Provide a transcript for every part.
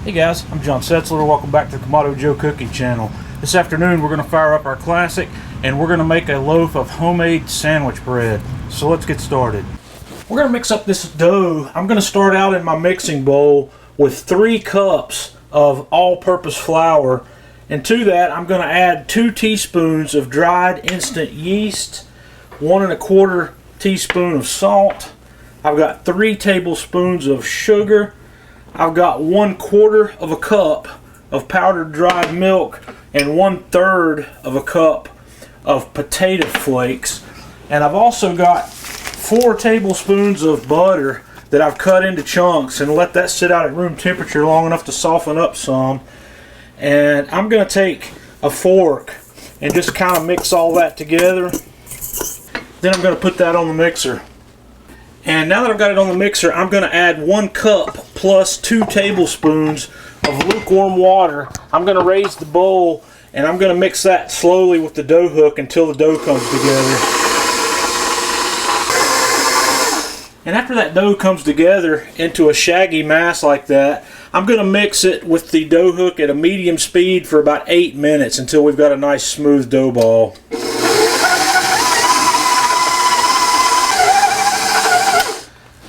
Hey guys, I'm John Setzler. Welcome back to the Kamado Joe cooking channel. This afternoon we're going to fire up our classic and we're going to make a loaf of homemade sandwich bread. So let's get started. We're going to mix up this dough. I'm going to start out in my mixing bowl with 3 cups of all-purpose flour, and to that I'm going to add 2 teaspoons of dried instant yeast, 1 1/4 teaspoon of salt. I've got 3 tablespoons of sugar. I've got 1/4 of a cup of powdered dried milk and 1/3 of a cup of potato flakes. And I've also got 4 tablespoons of butter that I've cut into chunks and let that sit out at room temperature long enough to soften up some. And I'm going to take a fork and just kind of mix all that together. Then I'm going to put that on the mixer. And now that I've got it on the mixer, I'm going to add 1 cup plus 2 tablespoons of lukewarm water. I'm going to raise the bowl and I'm going to mix that slowly with the dough hook until the dough comes together. And after that dough comes together into a shaggy mass like that, I'm going to mix it with the dough hook at a medium speed for about 8 minutes until we've got a nice smooth dough ball.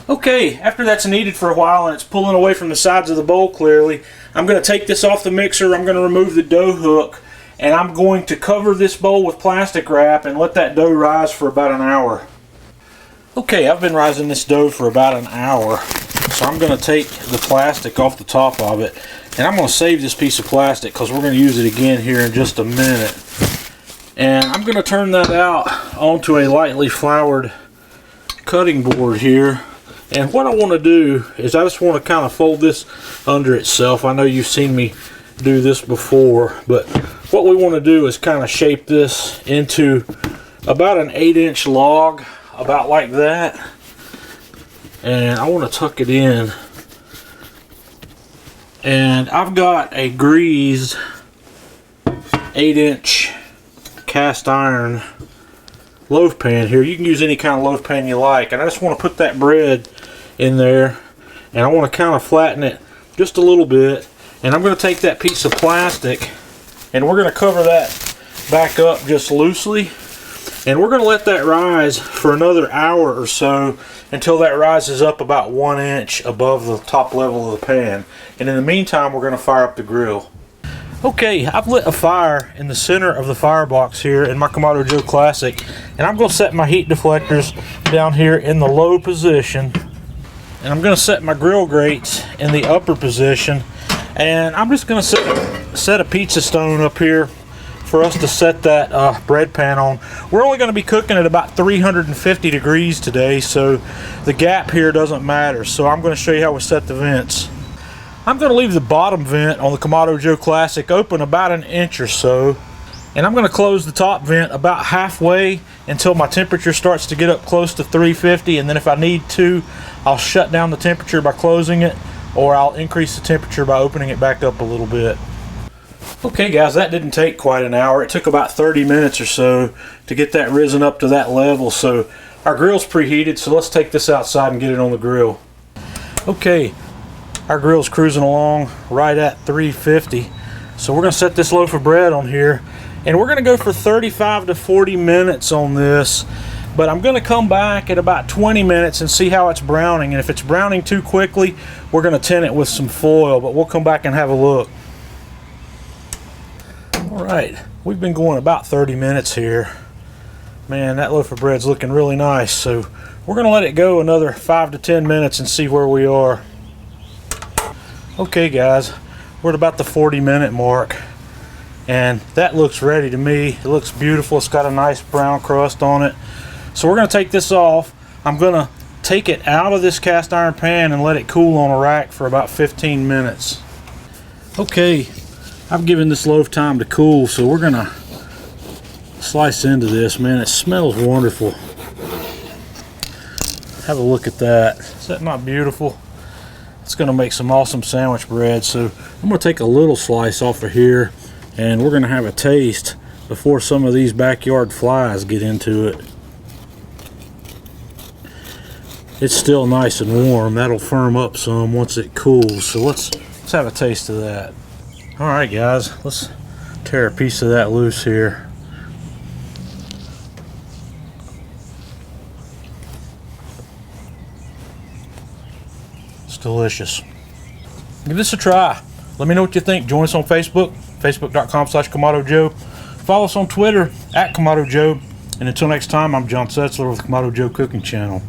Okay, after that's kneaded for a while and it's pulling away from the sides of the bowl clearly, I'm going to take this off the mixer, I'm going to remove the dough hook, and I'm going to cover this bowl with plastic wrap and let that dough rise for about an hour. Okay, I've been rising this dough for about an hour, so I'm going to take the plastic off the top of it, and I'm going to save this piece of plastic because we're going to use it again here in just a minute. And I'm going to turn that out onto a lightly floured cutting board here. And what I want to do is I just want to kind of fold this under itself. I know you've seen me do this before, but what we want to do is kind of shape this into about an 8-inch log, about like that. And I want to tuck it in. And I've got a greased 8-inch cast iron loaf pan here. You can use any kind of loaf pan you like, and I just want to put that bread in there and I want to kind of flatten it just a little bit, and I'm going to take that piece of plastic and we're going to cover that back up just loosely, and we're going to let that rise for another hour or so until that rises up about 1 inch above the top level of the pan. And in the meantime we're going to fire up the grill. Okay, I've lit a fire in the center of the firebox here in my Kamado Joe Classic, and I'm going to set my heat deflectors down here in the low position, and I'm going to set my grill grates in the upper position, and I'm just going to set a pizza stone up here for us to set that bread pan on. We're only going to be cooking at about 350 degrees today, so the gap here doesn't matter. So I'm going to show you how we set the vents. I'm going to leave the bottom vent on the Kamado Joe Classic open about 1 inch or so, and I'm going to close the top vent about halfway until my temperature starts to get up close to 350, and then if I need to, I'll shut down the temperature by closing it, or I'll increase the temperature by opening it back up a little bit. Okay guys, that didn't take quite an hour. It took about 30 minutes or so to get that risen up to that level, so our grill's preheated, so let's take this outside and get it on the grill. Okay. Our grill's cruising along right at 350. So we're going to set this loaf of bread on here, and we're going to go for 35 to 40 minutes on this. But I'm going to come back at about 20 minutes and see how it's browning. And if it's browning too quickly, we're going to tint it with some foil, but we'll come back and have a look. Alright, we've been going about 30 minutes here. Man, that loaf of bread's looking really nice. So we're going to let it go another 5 to 10 minutes and see where we are. Okay guys, we're at about the 40-minute mark, and that looks ready to me. It looks beautiful. It's got a nice brown crust on it. So we're going to take this off. I'm going to take it out of this cast iron pan and let it cool on a rack for about 15 minutes. Okay, I've given this loaf time to cool, so we're going to slice into this. Man, it smells wonderful. Have a look at that. Is that not beautiful? It's going to make some awesome sandwich bread. So I'm going to take a little slice off of here, and we're going to have a taste before some of these backyard flies get into it. It's still nice and warm. That'll firm up some once it cools. So let's Let's have a taste of that. Alright guys, let's tear a piece of that loose here. It's delicious. Give this a try. Let me know what you think. Join us on Facebook, facebook.com/Kamado Joe. Follow us on Twitter @Kamado Joe. And until next time, I'm John Setzler with the Kamado Joe Cooking Channel.